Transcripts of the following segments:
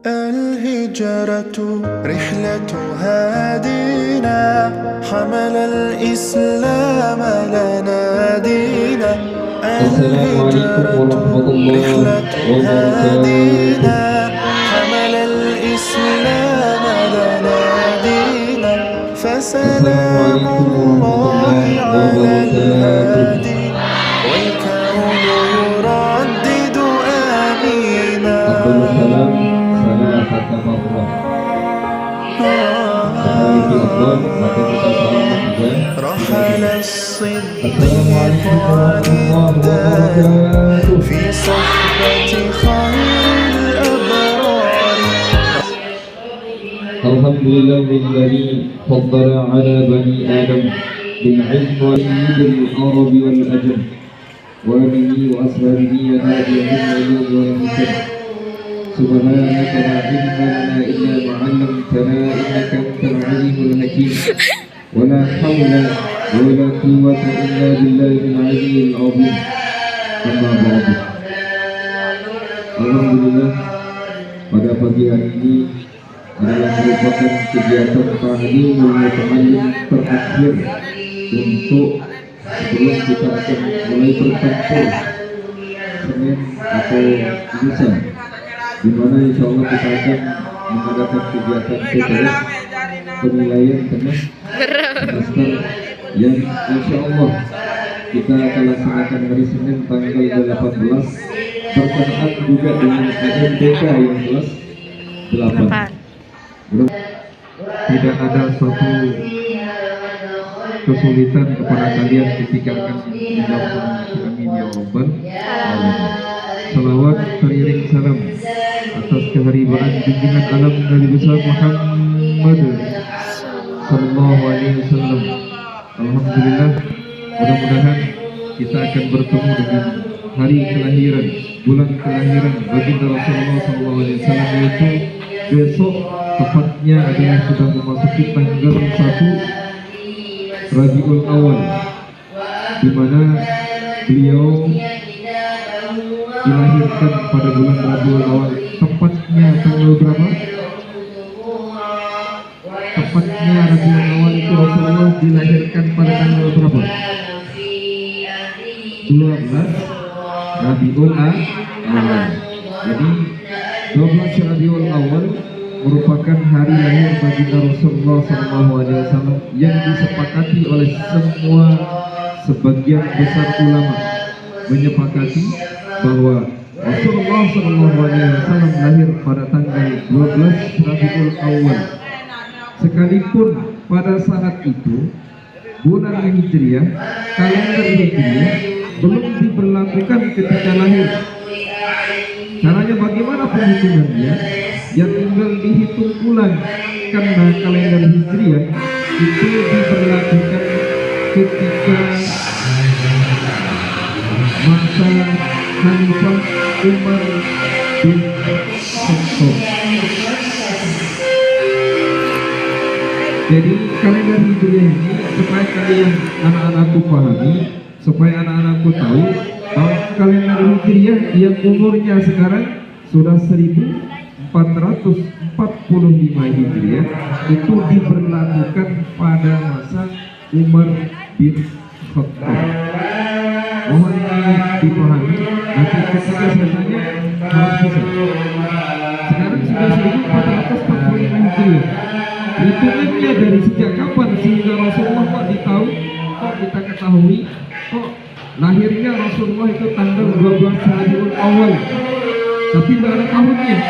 الهجرة رحلة هادينا حمل الإسلام لنا دينا. الهجرة رحلة هادينا حمل الإسلام لنا دينا. فسلام الله على الهادي والكون يردد آمينا. رحل الصديق عن الدار في صحبة خير الأبرار. الحمد لله الذي فضل على بني آدم بالعلم وسيد العرب والأجم وآله وأصحابه ونادي العلوم والحكم. سبحانك لا علم لنا إلا ما علمتنا إنك أنت العليم الحكيم. ولا حول ولا قوة إلا بالله العلي العظيم. أما بعد. Alhamdulillah, pada pagi hari ini adalah merupakan kegiatan ta'limul muta'allim terakhir untuk sebelum kita akan mulai bertempur Senin atau lusa, di mana insya Allah kita akan mengadakan kegiatan PTS penilaian tengah semester yang insya Allah kita akan laksanakan hari Senin tanggal 18 berkenaan juga dengan UMTK yang kelas 8. Tidak ada suatu kesulitan kepada kalian ketika akan menjawab amin ya rabbal alamin. Salawat teriring salam atas keharibaan junjungan alam Nabi besar Muhammad sallallahu alaihi wasallam. Alhamdulillah, mudah-mudahan kita akan bertemu dengan hari kelahiran, bulan kelahiran baginda Rasulullah sallallahu alaihi wasallam, yaitu besok, tepatnya adalah sudah memasuki tanggal 1 Rabiul Awal, di mana beliau dilahirkan pada bulan Rabiul Awal. Tepatnya tanggal berapa? Tepatnya Rabiul Awal itu Rasulullah dilahirkan pada tanggal berapa? 12 Rabiul Awal. Jadi 12 Rabiul Awal merupakan hari lahir baginda Rasulullah SAW yang disepakati oleh semua sebagian besar ulama, menyepakati bahwa Rasulullah SAW lahir pada tanggal 12 Rabiul Awal. Sekalipun pada saat itu bulan Hijriah, kalender Hijriah belum diberlakukan ketika lahir. Caranya bagaimana perhitungannya? Ya tinggal dihitung ulang, karena kalender Hijriah itu diberlakukan ketika masa Khalifah Umar bin Khattab. Jadi kalender Hijriah ini, supaya kalian anak-anakku pahami, supaya anak-anakku tahu bahwa kalender Hijriah yang umurnya sekarang sudah 1445 Hijriah itu diberlakukan pada masa Umar bin Khattab. Mohon dipahami, nanti ketika saya tanya harus bisa. Sekarang sudah 1445 Hijriah. Hitungannya dari sejak kapan sehingga Rasulullah kok kita ketahui kok lahirnya Rasulullah itu tanggal 12 Rabiul Awal, tapi tidak ada tahunnya.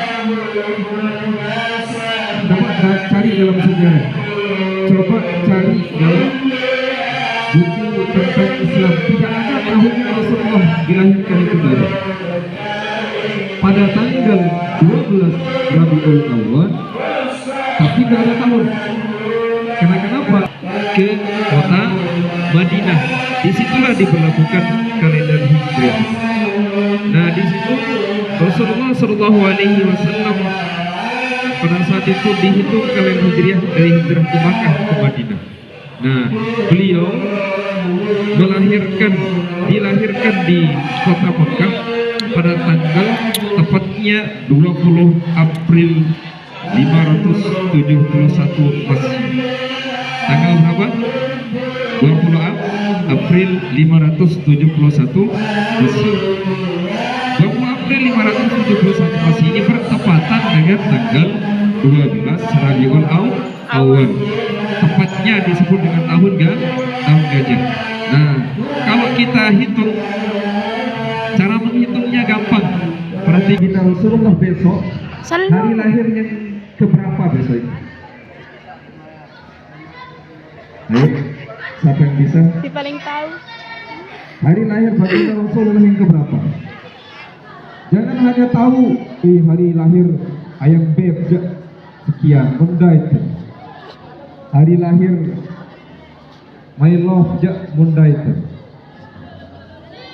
Dapat cari dalam sejarah, coba cari dalam buku tentang Islam, tidak ada tahunnya Rasulullah dilahirkan itu dari pada tanggal 12 Rabiul Awal, tapi tidak ada tahun. Kenapa? Ke kota Madinah, disitulah diberlakukan kalender Hijriah. Nah, di situ Rasulullah Shallallahu Alaihi Wasallam pada saat itu dihitung kalender Hijriah dari hijrah ke Makkah ke Madinah. Nah, beliau dilahirkan di kota Makkah pada tanggal tepatnya tepatnya 20 April 571 Masehi. Tanggal berapa? 20 April 571 Masehi. 20 April 571 Masehi ini bertepatan dengan tanggal 12 Rabiul Awal. Tepatnya disebut dengan tahun gajah. Nah, kalau kita hitung, cara menghitungnya gampang. Berarti kita Rasulullah besok hari lahir yang keberapa besok ini? Ayo, siapa yang bisa? Si paling tahu. Hari lahir baginda Rasulullah yang keberapa? Jangan hanya tahu hari lahir ayam beb sekian, benda itu. Hari lahir my love benda itu.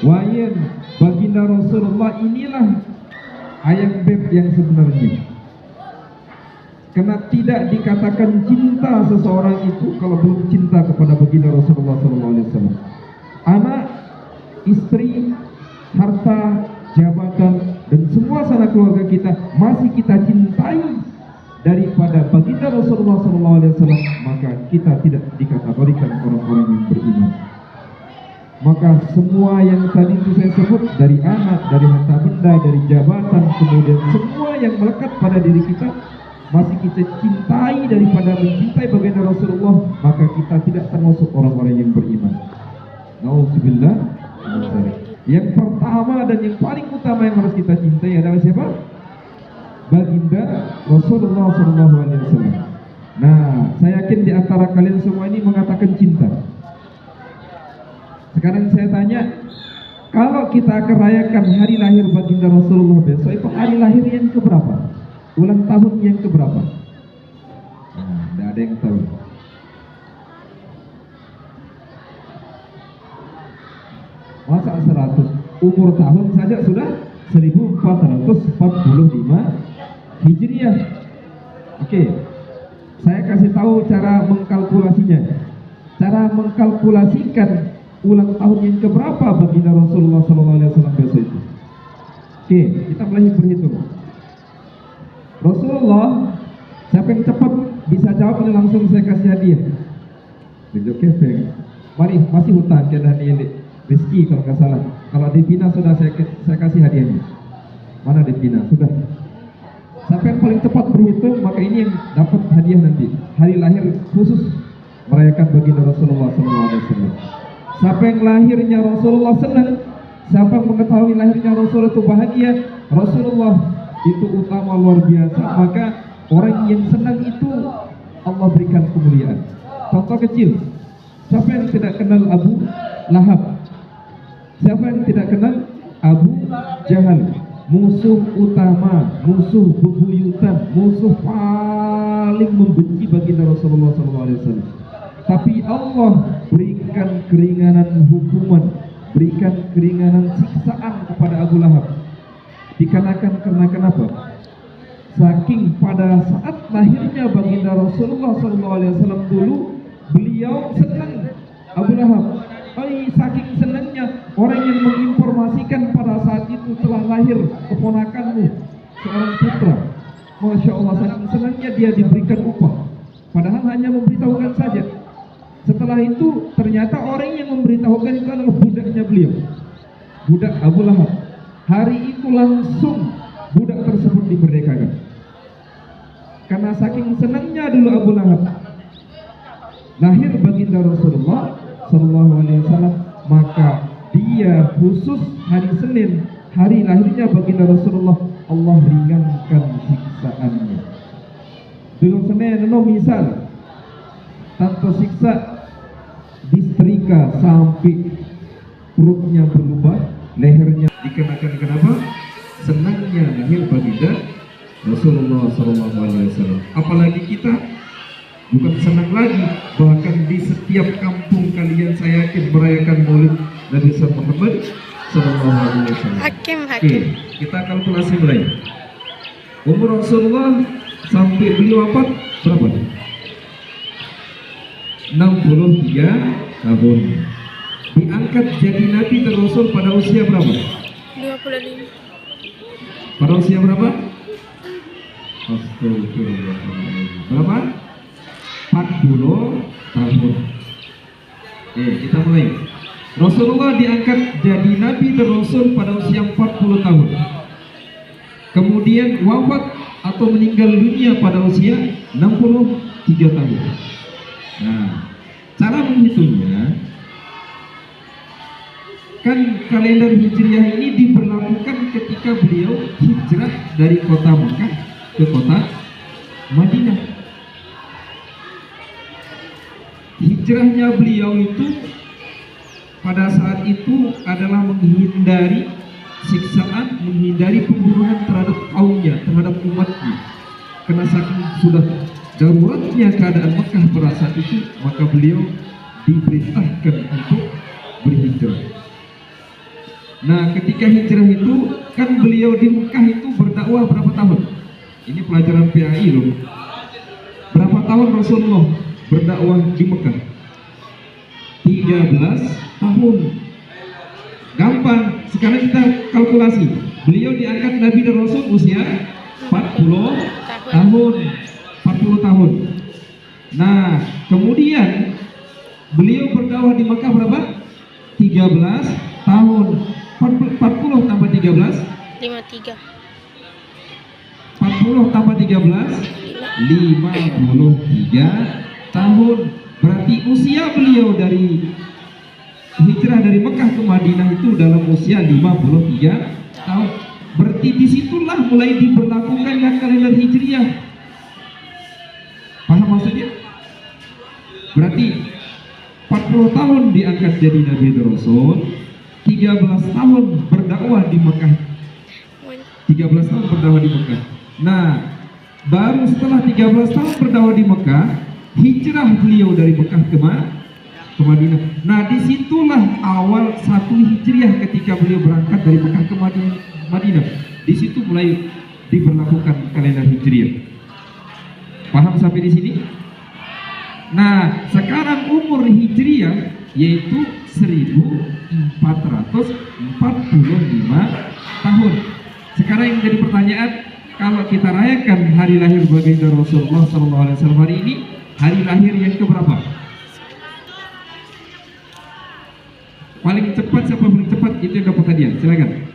Wayan baginda Rasulullah inilah ayam beb yang sebenarnya. Karena tidak dikatakan cinta seseorang itu kalau belum cinta kepada baginda Rasulullah SAW. Anak, istri, harta, jabatan, dan semua sanak keluarga kita masih kita cintai daripada baginda Rasulullah SAW, maka kita tidak dikategorikan orang-orang yang beriman. Maka semua yang tadi itu saya sebut, dari anak, dari harta benda, dari jabatan, kemudian semua yang melekat pada diri kita masih kita cintai daripada mencintai baginda Rasulullah, maka kita tidak termasuk orang-orang yang beriman. Nauzubillah. Yang pertama dan yang paling utama yang harus kita cintai adalah siapa? Baginda Rasulullah SAW. Nah, saya yakin di antara kalian semua ini mengatakan cinta. Sekarang saya tanya, kalau kita akan rayakan hari lahir baginda Rasulullah besok, itu hari lahir yang keberapa? Ulang tahun yang keberapa? Tidak ada yang tahu. Masa 100? Umur tahun saja sudah 1445 Hijriah. Oke, saya kasih tahu cara mengkalkulasinya. Cara mengkalkulasikan ulang tahun yang keberapa baginda Rasulullah SAW besok itu. Oke, kita mulai berhitung. Rasulullah, siapa yang cepat bisa jawab ini langsung saya kasih hadiah. Oke, mari masih hutang keadaan ini Rizki kalau nggak salah. Kalau Devina sudah saya kasih hadiahnya. Mana Devina? Sudah. Siapa yang paling cepat berhitung maka ini yang dapat hadiah nanti. Hari lahir khusus merayakan baginda Rasulullah SAW. Siapa yang lahirnya Rasulullah senang, siapa yang mengetahui lahirnya Rasulullah itu bahagia, Rasulullah itu utama luar biasa, maka orang yang senang itu Allah berikan kemuliaan. Contoh kecil, siapa yang tidak kenal Abu Lahab? Siapa yang tidak kenal Abu Jahal? Musuh utama, musuh bebuyutan, musuh paling membenci baginda Rasulullah SAW. Tapi Allah berikan keringanan hukuman, berikan keringanan siksaan kepada Abu Lahab. Dikarenakan karena kenapa? Saking pada saat lahirnya baginda Rasulullah SAW dulu, beliau senang Abu Lahab. Saking senangnya orang yang menginformasikan pada saat itu telah lahir keponakanmu seorang putra. Masya Allah, saking senangnya dia diberikan upah. Padahal hanya memberitahukan saja. Setelah itu ternyata orang yang memberitahukan itu adalah budaknya beliau, budak Abu Lahab. Hari itu langsung budak tersebut dimerdekakan. Karena saking senangnya dulu Abu Lahab lahir baginda Rasulullah SAW, maka dia khusus hari Senin, hari lahirnya baginda Rasulullah, Allah ringankan siksaannya. Dulu Senin, misal tanpa siksa disetrika sampai perutnya berlubang, lehernya dikenakan. Kenapa? Senangnya lahir baginda Rasulullah SAW. Apalagi kita bukan senang lagi, bahkan di setiap kampung kalian saya yakin merayakan Maulid Nabi Muhammad SAW. Hakim. Oke, kita kalkulasi mulai. Umur Rasulullah sampai beliau wafat berapa? 63 tahun. Diangkat jadi Nabi dan Rasul pada usia berapa? 25. Pada usia berapa? Astagfirullahaladzim. Berapa? 40 tahun. Oke, kita mulai. Rasulullah diangkat jadi nabi dan rasul pada usia 40 tahun. Kemudian wafat atau meninggal dunia pada usia 63 tahun. Nah, cara menghitungnya, kan kalender Hijriah ini diberlakukan ketika beliau hijrah dari kota Mekah ke kota Madinah. Hijrahnya beliau itu pada saat itu adalah menghindari siksaan, menghindari pembunuhan terhadap kaumnya, terhadap umatnya. Karena saking sudah daruratnya keadaan Mekah pada saat itu, maka beliau diperintahkan untuk berhijrah. Nah, ketika hijrah itu kan beliau di Mekah itu berdakwah berapa tahun? Ini pelajaran PAI loh. Berapa tahun Rasulullah berdakwah di Mekah? 13 tahun. Gampang, sekarang kita kalkulasi. Beliau diangkat Nabi dan Rasul usia 40 tahun. 40 tahun. Nah, kemudian beliau berdakwah di Mekah berapa? 13 tahun. 40 tambah 13 53. 40 tambah 13 53 tahun. Berarti usia beliau dari hijrah dari Mekah ke Madinah itu dalam usia 53 tahun. Berarti disitulah mulai diberlakukannya kalender Hijriah. Paham maksudnya? Berarti 40 tahun diangkat jadi Nabi dan Rasul, 13 tahun berdakwah di Mekah. 13 tahun berdakwah di Mekah. Nah, baru setelah 13 tahun berdakwah di Mekah, hijrah beliau dari Mekah ke Madinah. Nah, disitulah awal satu Hijriah ketika beliau berangkat dari Mekah ke Madinah. Di situ mulai diberlakukan kalender Hijriah. Paham sampai di sini? Nah, sekarang umur Hijriah yaitu 1445 tahun. Sekarang yang jadi pertanyaan, kalau kita rayakan hari lahir baginda Rasulullah SAW hari ini, hari lahir yang keberapa? Paling cepat, siapa paling cepat itu yang dapat hadiah. Silakan.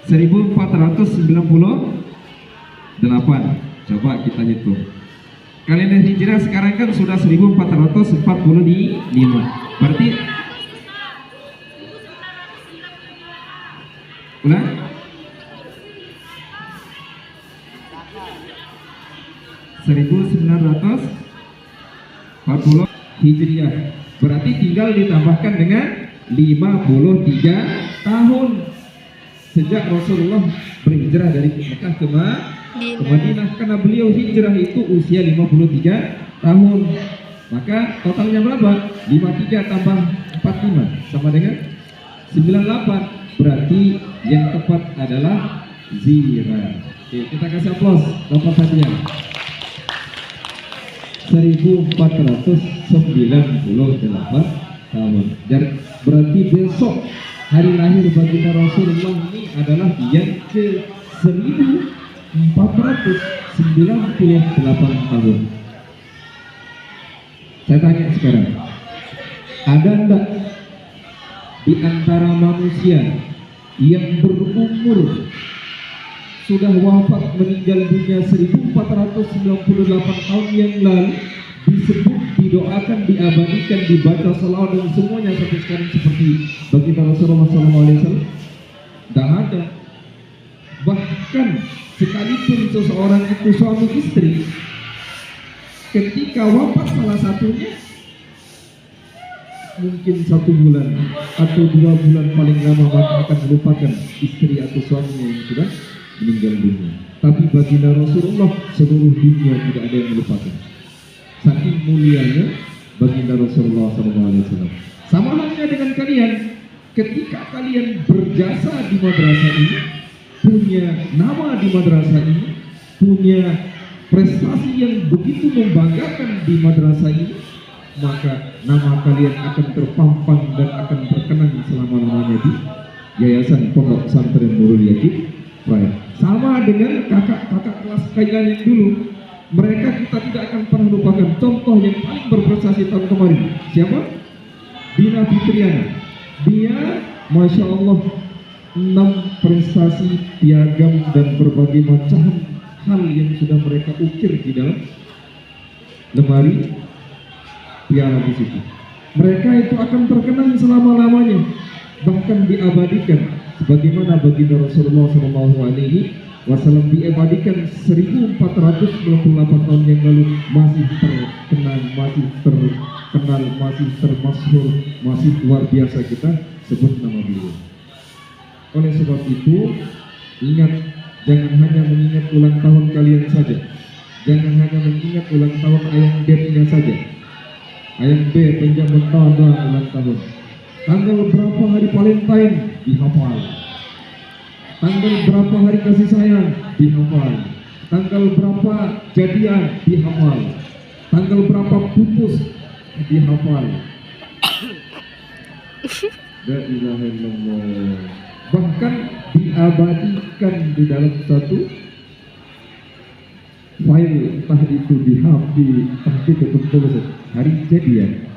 1498. Coba kita hitung. Kalender Hijrah sekarang kan sudah 1445. Berarti ulang 1940 Hijriah. Berarti tinggal ditambahkan dengan 53 tahun sejak Rasulullah berhijrah dari Mekah ke Madinah. Karena beliau hijrah itu usia 53 tahun. Maka totalnya berapa? 53 tambah 45 sama dengan 98. Berarti yang tepat adalah Zira. Oke, kita kasih aplaus. Dapat hadiah 1498 tahun. Dan berarti besok hari lahir baginda Rasulullah ini adalah yang ke 1498 tahun. Saya tanya sekarang, ada enggak di antara manusia yang berumur sudah wafat meninggal dunia 1498 tahun yang lalu disebut, didoakan, diabadikan, dibaca salawat dan semuanya sampai sekarang seperti baginda Rasulullah SAW? Tidak ada. Bahkan sekalipun seseorang itu suami istri, ketika wafat salah satunya, mungkin 1 bulan atau 2 bulan paling lama maka akan melupakan istri atau suaminya yang sudah meninggal dunia. Tapi baginda Rasulullah seluruh dunia tidak ada yang melupakan. Saking mulianya baginda Rasulullah SAW. Sama halnya dengan kalian, ketika kalian berjasa di madrasah ini, punya nama di madrasah ini, punya prestasi yang begitu membanggakan di madrasah ini, maka nama kalian akan terpampang dan akan terkenang selama-lamanya di Yayasan Pondok Pesantren Nurul Yakin Raya. Sama dengan kakak-kakak kelas kalian yang dulu, mereka kita tidak akan pernah lupakan. Contoh yang paling berprestasi tahun kemarin, siapa? Dina Fitriana. Dia, masya Allah, 6 prestasi piagam dan berbagai macam hal yang sudah mereka ukir di dalam lemari piala di situ. Mereka itu akan terkenang selama-lamanya, bahkan diabadikan sebagaimana baginda Rasulullah SAW diabadikan 1498 tahun yang lalu, masih terkenal, masih termasyhur, masih luar biasa kita sebut nama beliau. Oleh sebab itu, ingat, jangan hanya mengingat ulang tahun kalian saja, jangan hanya mengingat ulang tahun ayang B-nya saja. Ayang B penjam ulang tahun. Tanggal berapa hari Valentine dihafal. Tanggal berapa hari kasih sayang dihafal. Tanggal berapa jadian dihafal. Tanggal berapa putus dihafal. La ilaha illallah. Bahkan diabadikan di dalam satu file, entah itu di HP, entah itu betul hari jadian.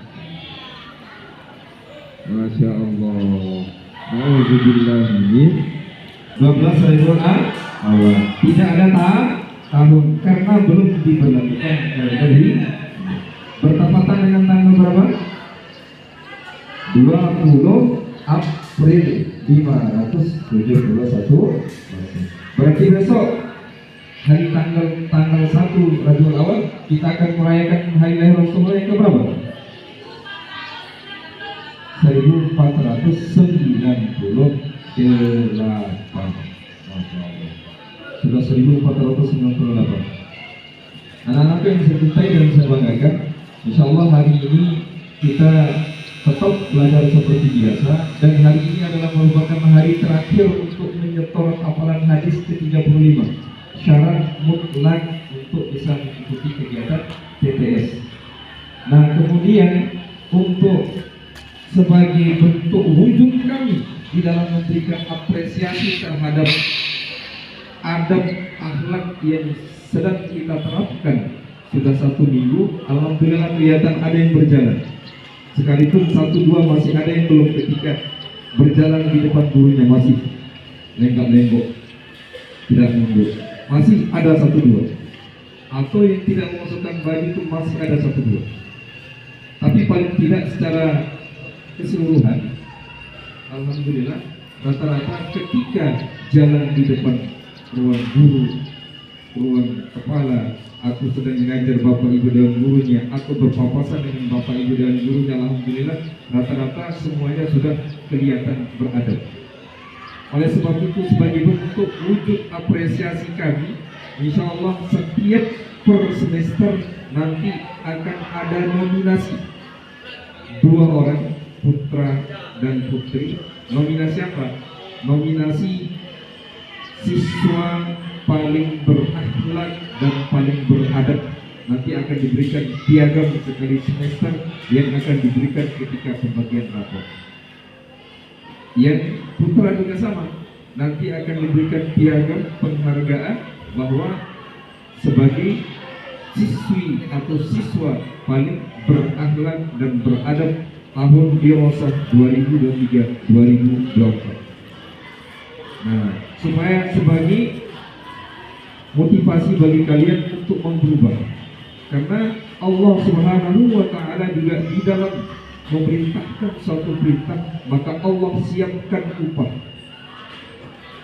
Masya Allah. Alhamdulillah. 12 Rabiul Awal. Tidak ada tahun karena belum diberlakukan dari bertepatan dengan tanggal berapa? 20 April 571. Berarti besok hari tanggal 1 Rabiul Awal kita akan merayakan hari lahir Rasulullah yang keberapa? 1498. Sudah 1498. Anak-anak yang saya cintai dan saya banggakan, insya Allah hari ini kita tetap belajar seperti biasa, dan hari ini adalah merupakan hari terakhir untuk menyetor hafalan hadis ke-35, syarat mutlak untuk bisa mengikuti kegiatan TTS. Nah, kemudian untuk sebagai bentuk wujud kami di dalam memberikan apresiasi terhadap adab akhlak yang sedang kita terapkan sudah 1 minggu, alhamdulillah kelihatan ada yang berjalan. Sekalipun 1-2 masih ada yang belum, ketika berjalan di depan gurunya masih lenggak-lenggok, tidak mundur. Masih ada 1-2. Atau yang tidak memasukkan baju itu masih ada 1-2. Tapi paling tidak secara keseluruhan, alhamdulillah, rata-rata ketika jalan di depan ruang guru, ruang kepala, atau sedang mengajar bapak ibu dan gurunya, atau berpapasan dengan bapak ibu dan gurunya, alhamdulillah rata-rata semuanya sudah kelihatan beradab. Oleh sebab itu, sebagai bentuk wujud apresiasi kami, insya Allah setiap per semester nanti akan ada nominasi 2 orang, putra dan putri. Nominasi apa? Nominasi siswa paling berakhlak dan paling beradab. Nanti akan diberikan piagam sekali semester yang akan diberikan ketika pembagian rapor. Yang putra juga sama, nanti akan diberikan piagam penghargaan bahwa sebagai siswi atau siswa paling berakhlak dan beradab tahun dirosah 2023-2024. Nah, supaya sebagai motivasi bagi kalian untuk berubah, karena Allah Subhanahu wa Ta'ala juga di dalam memerintahkan suatu perintah, maka Allah siapkan upah,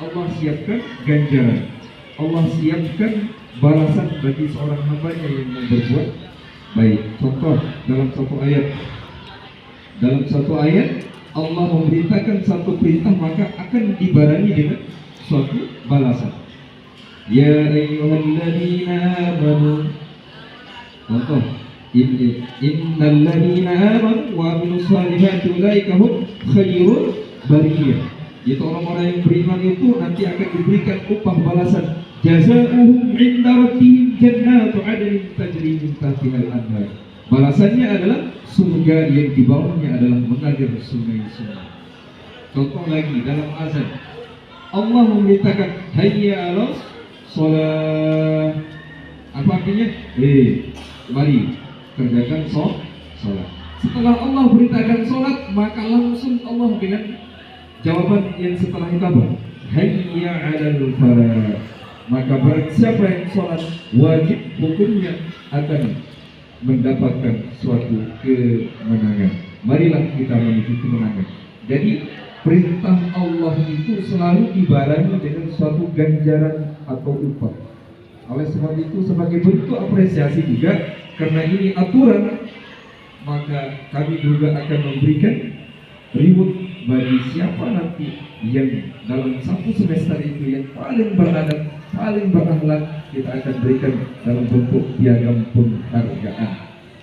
Allah siapkan ganjaran, Allah siapkan balasan bagi seorang hambanya yang mau berbuat baik. Contoh dalam satu ayat Allah memerintahkan satu perintah, maka akan dibarengi dengan suatu balasan. Ya ayyuhalladzina amanu, contoh, innal ladzina amanu wa amilus solihati ulaika hum khairul bariyah. Itu orang-orang yang beriman itu nanti akan diberikan upah balasan. Jazaohum 'inda rabbihim jannatu 'adnin tajri min tahtihal anhar. Balasannya adalah surga yang di bawahnya adalah mengalir sungai-sungai. Contoh lagi dalam azan, Allah memerintahkan hayya 'alas shalah. Apa artinya? Mari kerjakan sholat. Setelah Allah beritakan sholat, maka langsung Allah dengan jawaban yang setelah itu apa? Hayya 'alal falah. Maka barang siapa yang sholat, wajib hukumnya akan mendapatkan suatu kemenangan. Marilah kita menuju kemenangan. Jadi perintah Allah itu selalu dibarengi dengan suatu ganjaran atau upah. Oleh sebab itu, sebagai bentuk apresiasi juga, karena ini aturan, maka kami juga akan memberikan reward bagi siapa nanti yang dalam satu semester itu yang paling beradab, paling berakhlak, kita akan berikan dalam bentuk piagam penghargaan,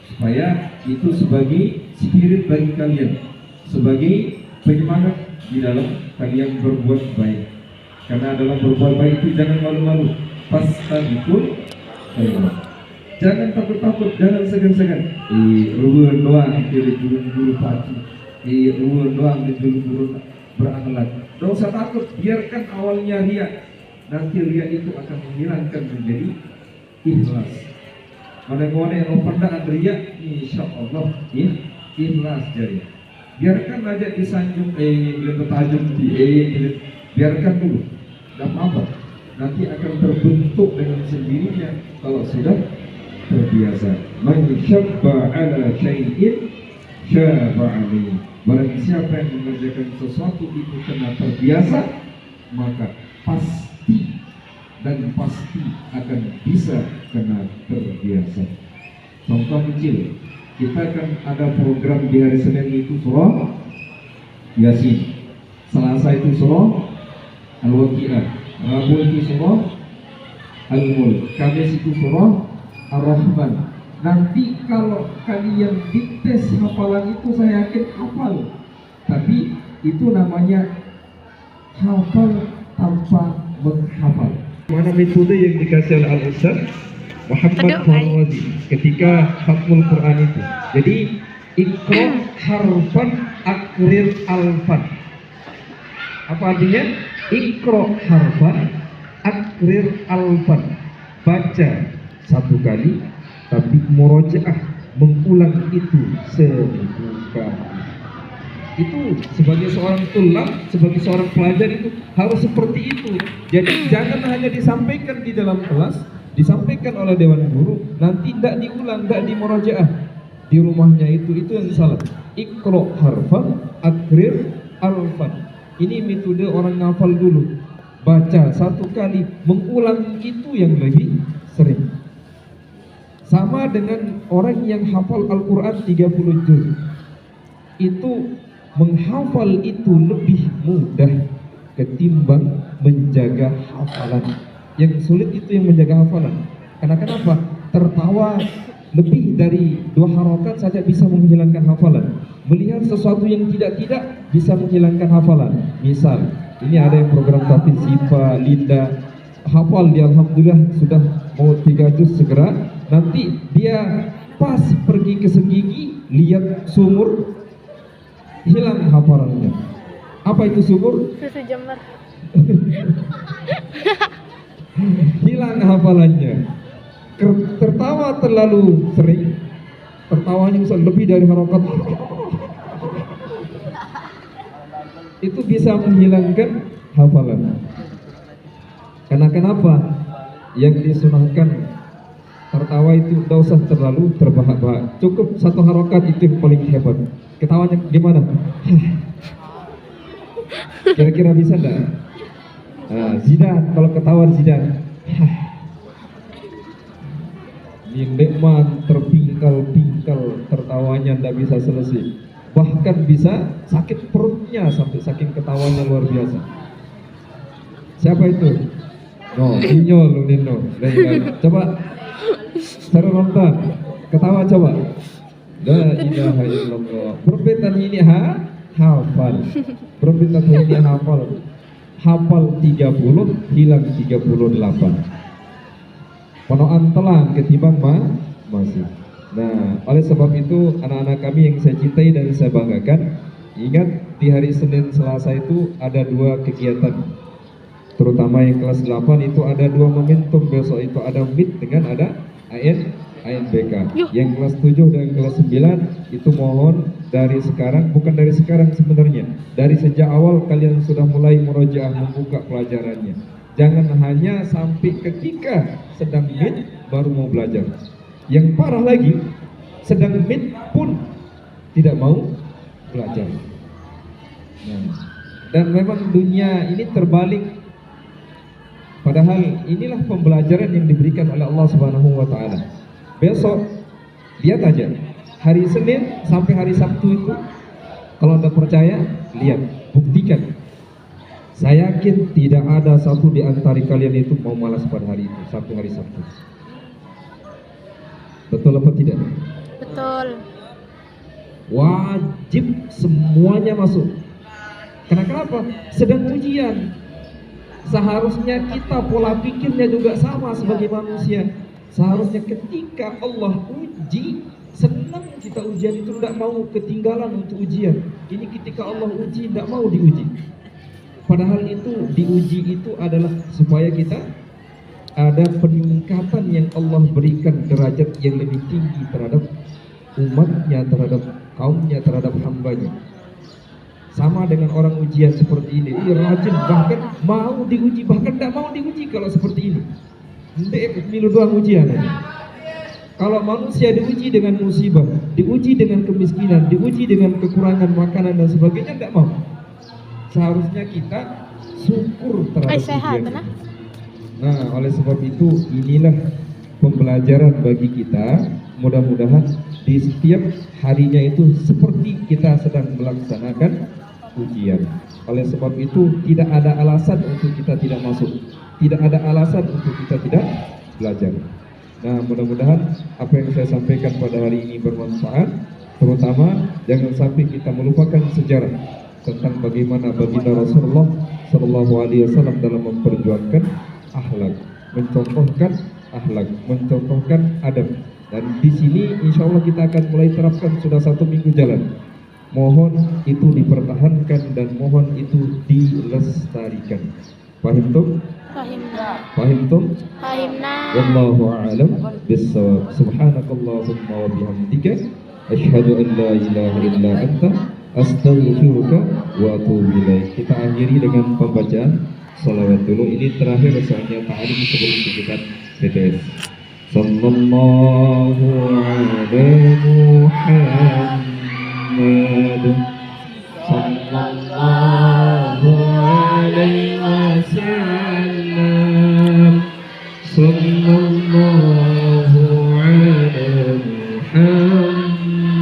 supaya itu sebagai spirit bagi kalian, sebagai penyemangat di dalam kalian berbuat baik. Karena dalam berbuat baik itu jangan malu-malu. Fastabiqul khairat. Jangan takut-takut, jangan segan-segan. Ruwen doang jadi guru pati. Ruwen doang jadi guru berakhlak. Tidak usah takut, biarkan awalnya ria. Nanti ria itu akan menghilangkan menjadi ikhlas. Mana-mana yang pandang ria, insya Allah ikhlas jadi. Biarkan aja disanjung, tajam di biarkan dulu, tidak apa-apa. Nanti akan terbentuk dengan sendirinya kalau sudah terbiasa. Man syabba ala syai'in syabba alaihi. Barang siapa yang mengerjakan sesuatu itu karena terbiasa, maka pasti akan bisa kena terbiasa. Contoh kecil, kita kan ada program di hari Senin itu surah Yasin, Selasa itu surah Al-Waqi'ah, Rabu itu surah Al-Mulk, Kamis itu surah Ar-Rahman. Nanti kalau kalian dites hafalan itu, saya yakin hafal, tapi itu namanya hafal tanpa menghafal. Mana metode yang dikasih oleh Al-Ustaz Muhammad Farwazi ketika khatmul Quran itu. Jadi ikra harfan akrir alfan. Apa artinya? Ikra harfan akrir alfan. Baca satu kali tapi murojaah, mengulang itu 1000 kali. Itu sebagai seorang tulab, sebagai seorang pelajar itu harus seperti itu. Jadi jangan hanya disampaikan di dalam kelas, disampaikan oleh dewan guru, nanti tidak diulang, tidak dimurojaah di rumahnya, itu yang salah. Iqra harfan akrir alfan. Ini metode orang ngafal dulu, baca satu kali, mengulang itu yang lebih sering. Sama dengan orang yang hafal Al-Quran 30 juz, itu menghafal itu lebih mudah ketimbang menjaga hafalan. Yang sulit itu yang menjaga hafalan. Karena kenapa? Tertawa lebih dari 2 harokat saja bisa menghilangkan hafalan. Melihat sesuatu yang tidak bisa menghilangkan hafalan. Misal, ini ada yang program Tafid Sifa, Linda, hafal dia alhamdulillah sudah mau 3 juz segera. Nanti dia pas pergi ke Senggigi, lihat sumur, hilang hafalannya. Apa itu sumur? Susu Jember. Hilang hafalannya. Tertawa terlalu sering, tertawanya misal lebih dari harokat, itu bisa menghilangkan hafalan. Karena kenapa? Yang disunahkan tertawa itu tidak usah terlalu terbahak-bahak, cukup 1 harokat, itu yang paling hebat. Ketawanya gimana? Kira-kira bisa enggak? Zidane, kalau ketawa Zidane, yang nikmat terpingkal-pingkal, tertawanya tidak bisa selesai, bahkan bisa sakit perutnya sampai saking ketawanya luar biasa. Siapa itu? Nino. Coba cara nonton, ketawa coba. La ilaha illallah. Perbetan ini hafal. Perbetan ini hafal. Hafal 30, hilang 38. Ponoan telang ketimbang masih. Nah, oleh sebab itu anak-anak kami yang saya cintai dan saya banggakan, Ingat di hari Senin Selasa itu ada 2 kegiatan, terutama yang kelas 8 itu ada 2 momentum. Besok itu ada MIT dengan ada ANBK. Yang kelas 7 dan kelas 9 itu mohon dari sekarang, bukan dari sekarang sebenarnya, dari sejak awal kalian sudah mulai murojaah membuka pelajarannya. Jangan hanya sampai ketika sedang MIT baru mau belajar. Yang parah lagi, sedang MIT pun tidak mau belajar. Nah, dan memang dunia ini terbalik. Padahal inilah pembelajaran yang diberikan oleh Allah Subhanahu wa taala. Besok lihat aja, hari Senin sampai hari Sabtu itu, kalau Anda percaya, lihat, buktikan. Saya yakin tidak ada satu di antara kalian itu mau malas pada hari itu, satu hari Sabtu. Betul apa tidak? Betul. Wajib semuanya masuk. Karena kenapa? Sedang ujian. Seharusnya kita pola pikirnya juga sama sebagai manusia. Seharusnya ketika Allah uji, senang kita ujian itu, tidak mau ketinggalan untuk ujian. Ini ketika Allah uji, tidak mau diuji. Padahal itu diuji itu adalah supaya kita ada peningkatan yang Allah berikan derajat yang lebih tinggi terhadap umatnya, terhadap kaumnya, terhadap hambanya. Sama dengan orang ujian seperti ini, rajin, bahkan mau diuji, bahkan tidak mau diuji kalau seperti ini. Nanti milu doang ujian aja. Kalau manusia diuji dengan musibah, diuji dengan kemiskinan, diuji dengan kekurangan makanan dan sebagainya, tidak mau. Seharusnya kita syukur terhadap ujian. Nah, oleh sebab itu inilah pembelajaran bagi kita. Mudah-mudahan di setiap harinya itu seperti kita sedang melaksanakan ujian. Oleh sebab itu tidak ada alasan untuk kita tidak masuk, tidak ada alasan untuk kita tidak belajar. Nah, mudah-mudahan apa yang saya sampaikan pada hari ini bermanfaat. Terutama jangan sampai kita melupakan sejarah tentang bagaimana baginda Rasulullah Shallallahu Alaihi Wasallam dalam memperjuangkan akhlak, mencontohkan akhlak, mencontohkan adab. Dan di sini insya Allah kita akan mulai terapkan sudah 1 minggu jalan. Mohon itu dipertahankan dan mohon itu dilestarikan. Paham tuh? Fahimna. Paham tuh? Fahimna. Wallahu a'lam bissawab. Subhanakallahumma wa bihamdika asyhadu an la ilaha illa anta astaghfiruka wa atubu ilaik. Kita akhiri dengan pembacaan salawat dulu. Ini terakhir soalnya ta'lim sebelum kita TTS. Sallallahu ala Muhammad sallallahu alaihi wasallam sallallahu ala Muhammad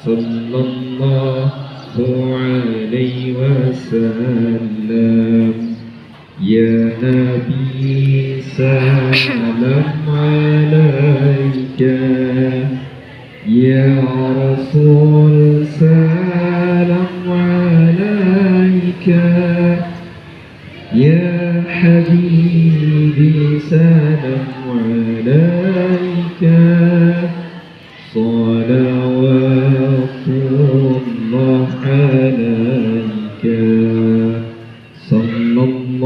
sallallahu alaihi wasallam. Ya Nabi salam alaika, ya Rasul salam alaika, ya Habibi salam alaika, salawatullah alaika. Sallallahu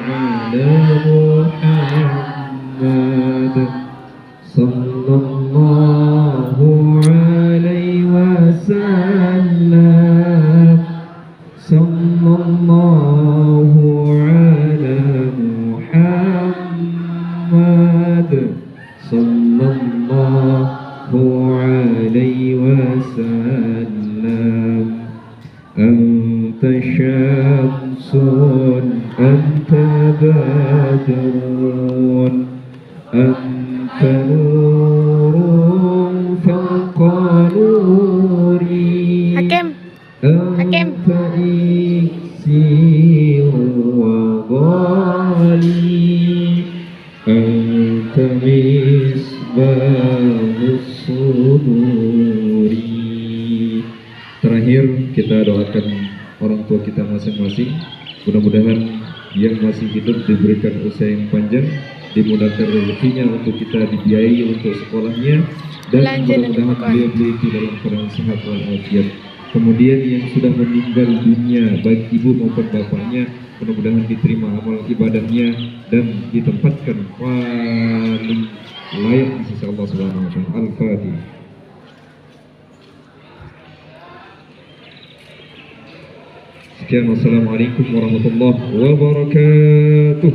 ala Muhammad sallallahu alaihi wasallam sallallahu ala Muhammad sallallahu alaihi wasallam. Anta syamsun anta badrun anta nurun fawqa nuri. Hakim. Anta iksir wa ghali, anta misbahus suduri. Terakhir kita doakan orang tua kita masing-masing. Mudah-mudahan yang masih hidup diberikan usia yang panjang, dimudahkan rezekinya untuk kita dibiayai untuk sekolahnya, dan Lanjut, mudah-mudahan Pak. beliau itu dalam keadaan sehat walafiat. Kemudian yang sudah meninggal dunia baik ibu maupun bapaknya, mudah-mudahan diterima amal ibadahnya dan ditempatkan paling layak di sisi Allah Subhanahu wa taala. Al-Fatihah. Sekian, wassalamualaikum warahmatullahi wabarakatuh.